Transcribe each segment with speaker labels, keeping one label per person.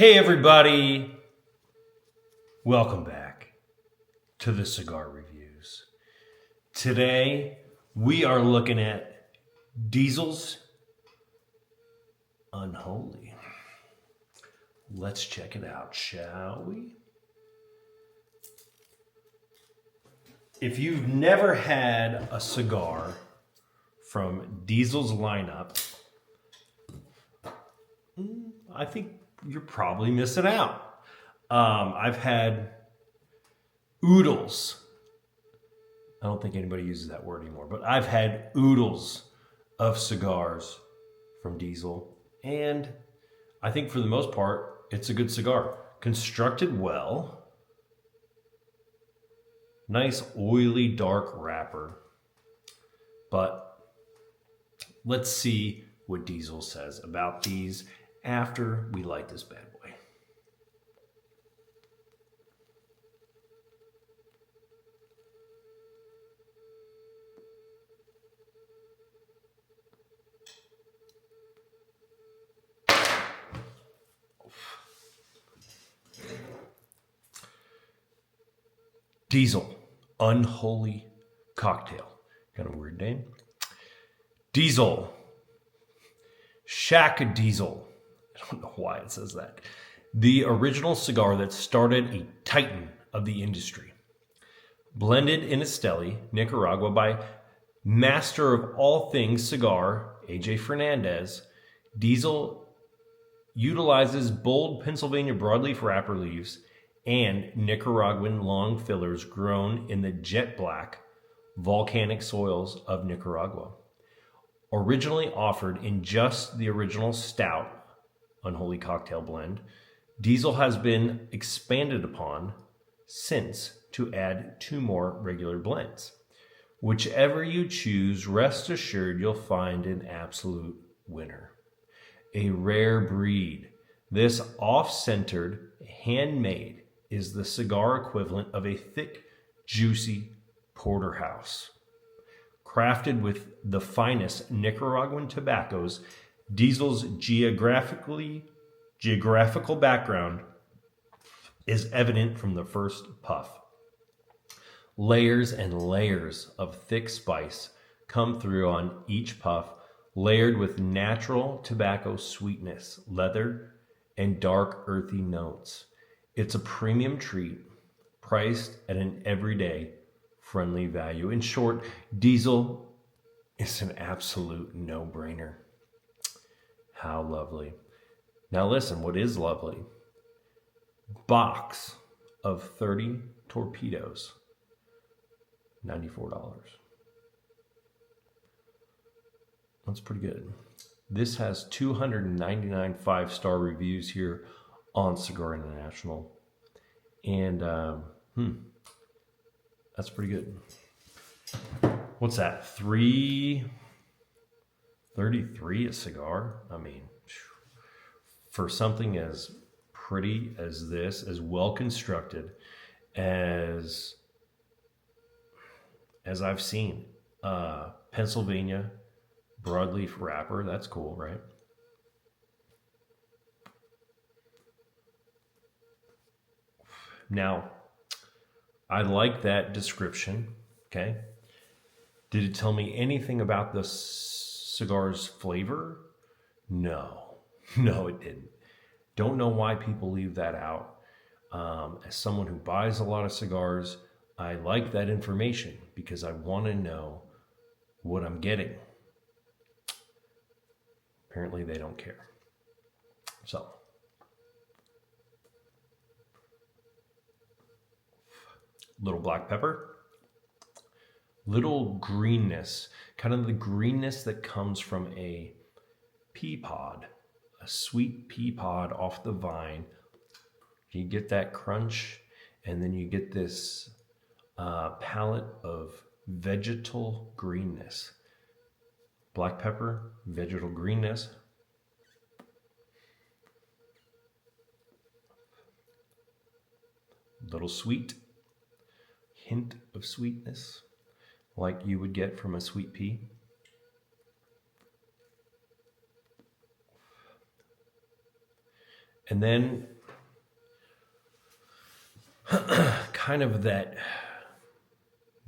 Speaker 1: Hey everybody, welcome back to the Cigar Reviews. Today we are looking at Diesel's Unholy. Let's check it out, shall we? If you've never had a cigar from Diesel's lineup, I think you're probably missing out. I've had oodles. I don't think anybody uses that word anymore, but I've had oodles of cigars from Diesel. And I think for the most part, it's a good cigar. Constructed well. Nice oily dark wrapper. But let's see what Diesel says about these after we light this bad boy. Diesel Unholy Cocktail. Kind of a weird name. Diesel. Shack Diesel. I don't know why it says that. The original cigar that started a titan of the industry. Blended in Esteli, Nicaragua by master of all things cigar, AJ Fernandez, Diesel utilizes bold Pennsylvania broadleaf wrapper leaves and Nicaraguan long fillers grown in the jet black volcanic soils of Nicaragua. Originally offered in just the original stout Unholy Cocktail blend, Diesel has been expanded upon since to add 2 more regular blends. Whichever you choose, rest assured you'll find an absolute winner. A rare breed. This off-centered, handmade, is the cigar equivalent of a thick, juicy porterhouse. Crafted with the finest Nicaraguan tobaccos, Diesel's geographical background is evident from the first puff. Layers and layers of thick spice come through on each puff, layered with natural tobacco sweetness, leather, and dark earthy notes. It's a premium treat, priced at an everyday friendly value. In short, Diesel is an absolute no-brainer. How lovely. Now listen, what is lovely? Box of 30 torpedoes, $94. That's pretty good. This has 299 5-star reviews here on Cigar International. And, that's pretty good. What's that? $3.33 a cigar? I mean, for something as pretty as this, as well constructed as I've seen, Pennsylvania broadleaf wrapper, that's cool, right? Now, I like that description, okay? Did it tell me anything about the cigar's flavor? No, it didn't. Don't know why people leave that out. As someone who buys a lot of cigars, I like that information because I want to know what I'm getting. Apparently they don't care. So, little black pepper, little greenness, kind of the greenness that comes from a pea pod, a sweet pea pod off the vine. You get that crunch, and then you get this palette of vegetal greenness. Black pepper, vegetal greenness. Little sweet. Hint of sweetness, like you would get from a sweet pea. And then kind of that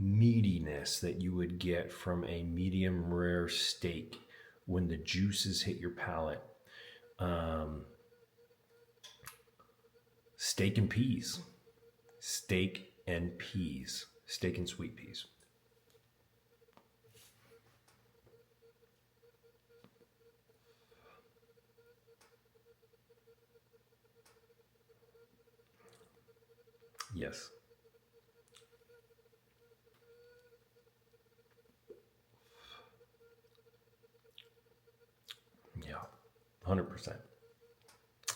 Speaker 1: meatiness that you would get from a medium rare steak when the juices hit your palate. Steak and peas. Steak and peas. Steak and sweet peas. Yes. Yeah. 100%.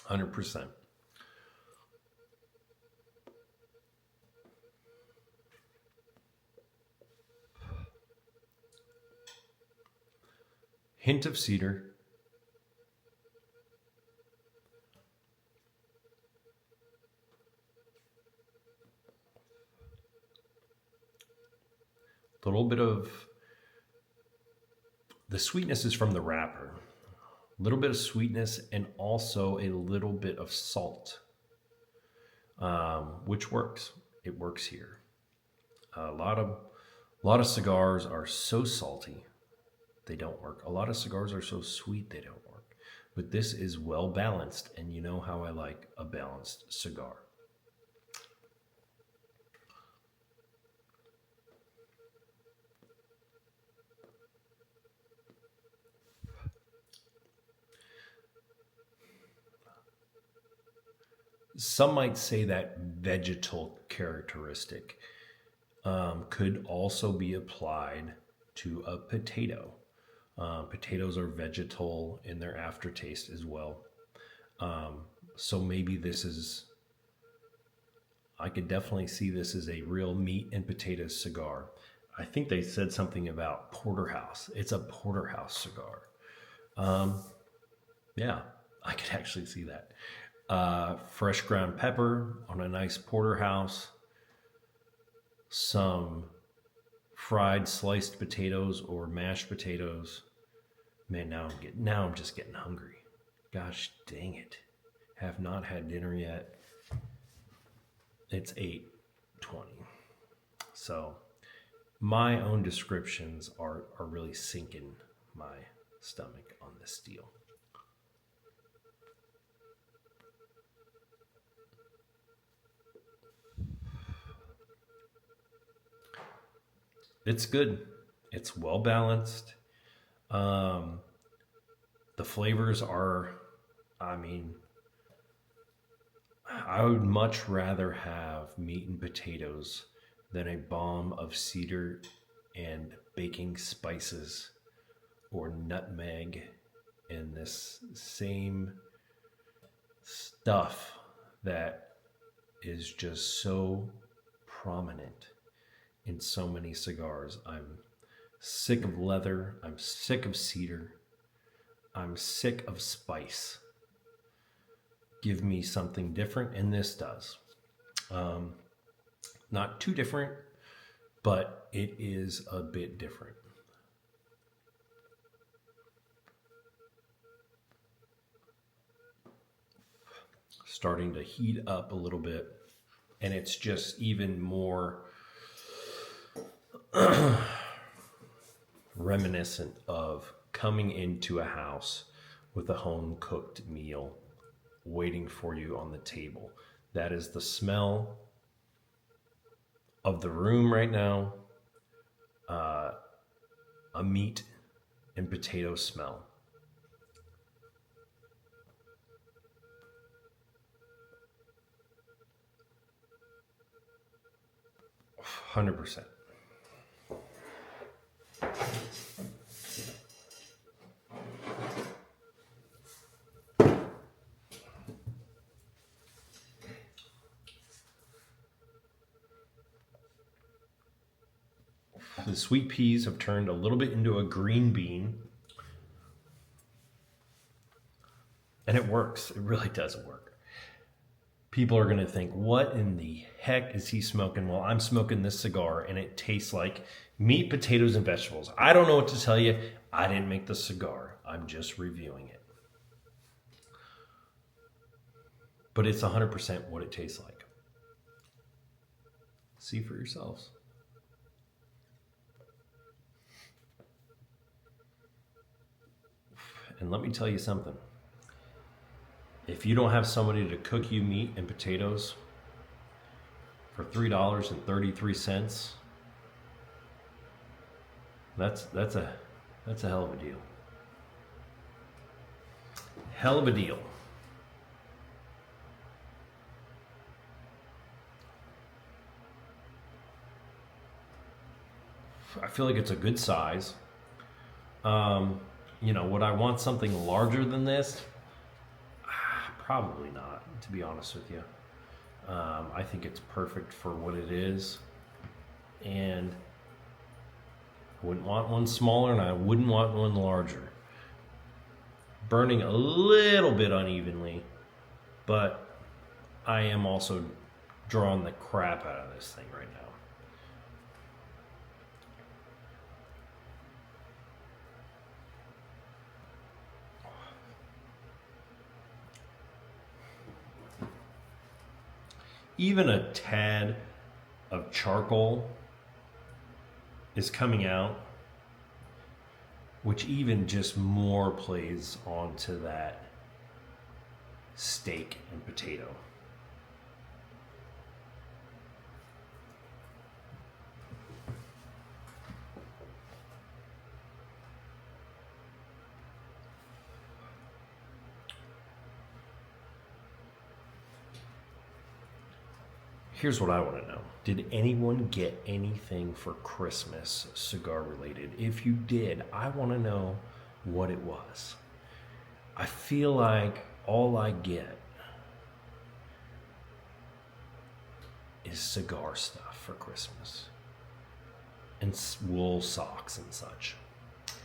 Speaker 1: 100%. Hint of cedar. A little bit of the sweetness is from the wrapper. A little bit of sweetness and also a little bit of salt, which works. It works here. A lot of cigars are so salty, they don't work. A lot of cigars are so sweet, they don't work. But this is well balanced, and you know how I like a balanced cigar. Some might say that vegetal characteristic could also be applied to a potato. Potatoes are vegetal in their aftertaste as well. So maybe I could definitely see this as a real meat and potatoes cigar. I think they said something about porterhouse. It's a porterhouse cigar. Yeah, I could actually see that. Fresh ground pepper on a nice porterhouse, some fried sliced potatoes or mashed potatoes. Man, now I'm just getting hungry. Gosh dang it. Have not had dinner yet. It's 8:20. So my own descriptions are really sinking my stomach on this deal. It's good. It's well balanced. The flavors are, I mean, I would much rather have meat and potatoes than a bomb of cedar and baking spices or nutmeg and this same stuff that is just so prominent in so many cigars. I'm sick of leather. I'm sick of cedar. I'm sick of spice. Give me something different, and this does. Not too different, but it is a bit different. Starting to heat up a little bit, and it's just even more reminiscent of coming into a house with a home cooked meal waiting for you on the table. That is the smell of the room right now, a meat and potato smell. 100%. The sweet peas have turned a little bit into a green bean. And it works. It really does work. People are going to think, what in the heck is he smoking? Well, I'm smoking this cigar and it tastes like meat, potatoes, and vegetables. I don't know what to tell you. I didn't make the cigar. I'm just reviewing it. but it's 100% what it tastes like. See for yourselves. And let me tell you something. If you don't have somebody to cook you meat and potatoes for $3.33, that's a hell of a deal. Hell of a deal. I feel like it's a good size. Would I want something larger than this? Probably not, to be honest with you. I think it's perfect for what it is. And I wouldn't want one smaller and I wouldn't want one larger. Burning a little bit unevenly, but I am also drawing the crap out of this thing right now. Even a tad of charcoal is coming out, which even just more plays onto that steak and potato. Here's what I want to know. Did anyone get anything for Christmas cigar related? If you did, I want to know what it was. I feel like all I get is cigar stuff for Christmas. And wool socks and such.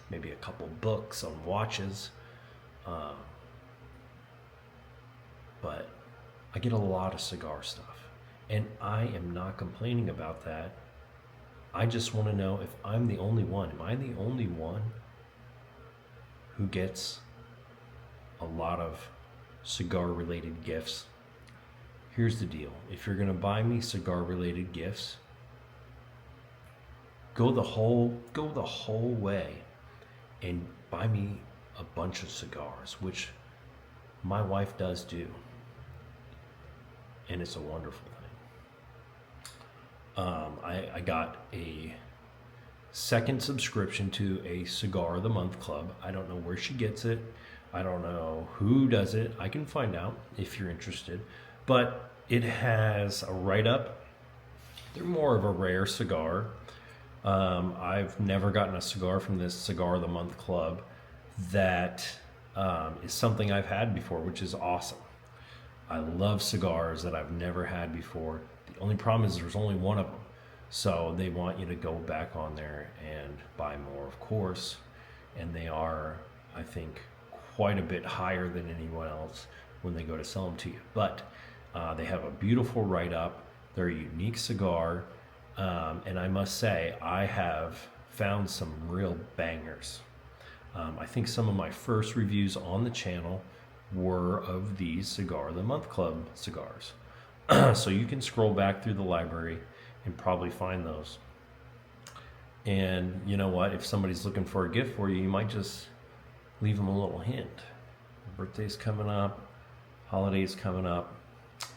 Speaker 1: Maybe a couple books on watches. But I get a lot of cigar stuff. And I am not complaining about that. I just want to know if I'm the only one. Am I the only one who gets a lot of cigar-related gifts? Here's the deal. If you're going to buy me cigar-related gifts, go the whole way and buy me a bunch of cigars, which my wife does do. And it's a wonderful thing. I got a second subscription to a Cigar of the Month club. I don't know where she gets it. I don't know who does it. I can find out if you're interested. But it has a write-up. They're more of a rare cigar. I've never gotten a cigar from this Cigar of the Month club that is something I've had before, which is awesome. I love cigars that I've never had before. The only problem is there's only one of them. So they want you to go back on there and buy more, of course. And they are, I think, quite a bit higher than anyone else when they go to sell them to you. But they have a beautiful write-up. They're a unique cigar. And I must say, I have found some real bangers. I think some of my first reviews on the channel were of these Cigar of the Month Club cigars. So you can scroll back through the library and probably find those. And you know what? If somebody's looking for a gift for you, you might just leave them a little hint. Birthday's coming up, holidays coming up.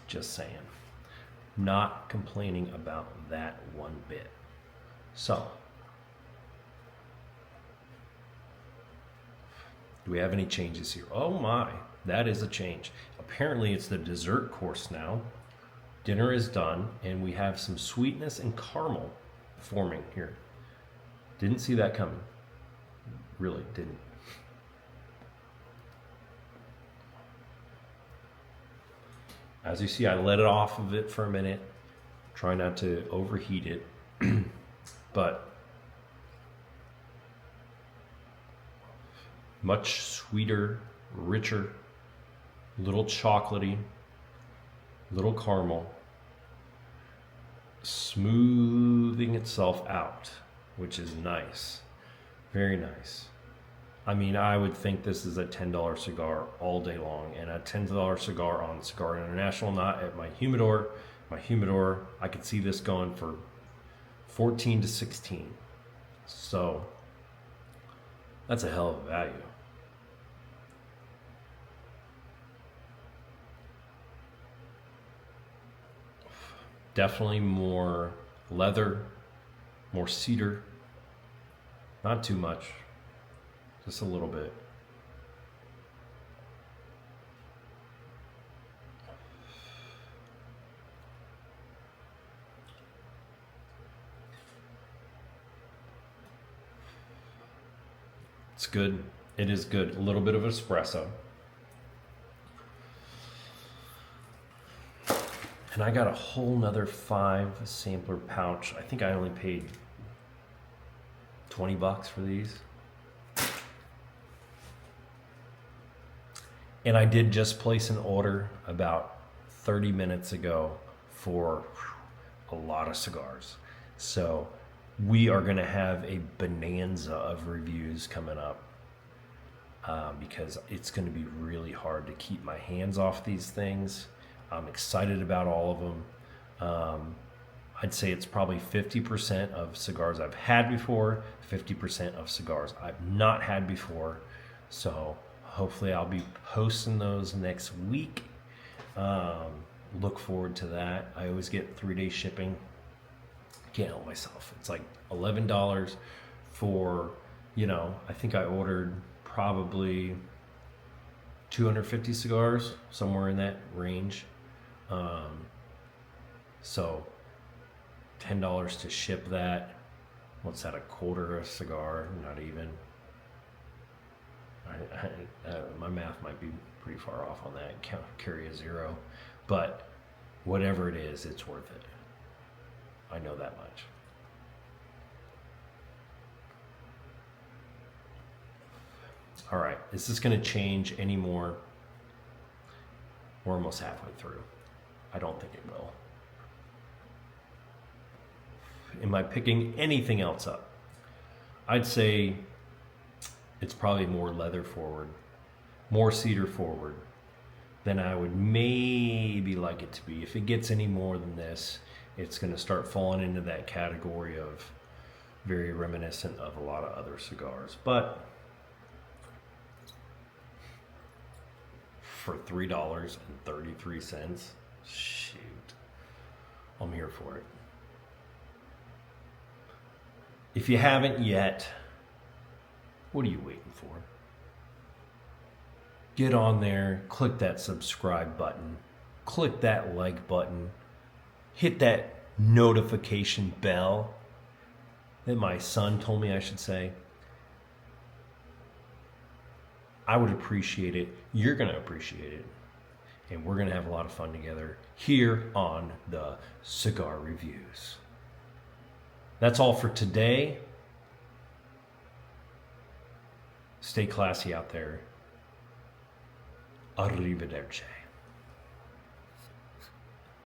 Speaker 1: Just saying. Not complaining about that one bit. So, do we have any changes here? Oh my, that is a change. Apparently it's the dessert course now. Dinner is done, and we have some sweetness and caramel forming here. Didn't see that coming. Really didn't. As you see, I let it off of it for a minute. Try not to overheat it. But much sweeter, richer, little chocolatey, little caramel, smoothing itself out, which is nice. Very nice. I mean, I would think this is a $10 cigar all day long, and a $10 cigar on Cigar International, not at my humidor. My humidor, I could see this going for 14 to 16. So that's a hell of a value. Definitely more leather, more cedar. Not too much, just a little bit. It's good. It is good. A little bit of espresso. And I got a whole nother 5 sampler pouch. I think I only paid $20 for these. And I did just place an order about 30 minutes ago for a lot of cigars. So we are going to have a bonanza of reviews coming up because it's going to be really hard to keep my hands off these things. I'm excited about all of them. I'd say it's probably 50% of cigars I've had before, 50% of cigars I've not had before. So hopefully I'll be posting those next week. Look forward to that. I always get 3-day shipping. Can't help myself. It's like $11 for, I think I ordered probably 250 cigars, somewhere in that range. So $10 to ship that. What's that, a quarter a cigar? Not even. My math might be pretty far off on that. Carry a zero. But whatever it is, it's worth it. I know that much. All right, is this going to change anymore? We're almost halfway through. I don't think it will. Am I picking anything else up? I'd say it's probably more leather forward, more cedar forward than I would maybe like it to be. If it gets any more than this, it's going to start falling into that category of very reminiscent of a lot of other cigars. But for $3.33, shoot, I'm here for it. If you haven't yet, what are you waiting for? Get on there, click that subscribe button, click that like button, hit that notification bell that my son told me I should say. I would appreciate it. You're going to appreciate it. And we're going to have a lot of fun together here on the Cigar Reviews. That's all for today. Stay classy out there. Arrivederci.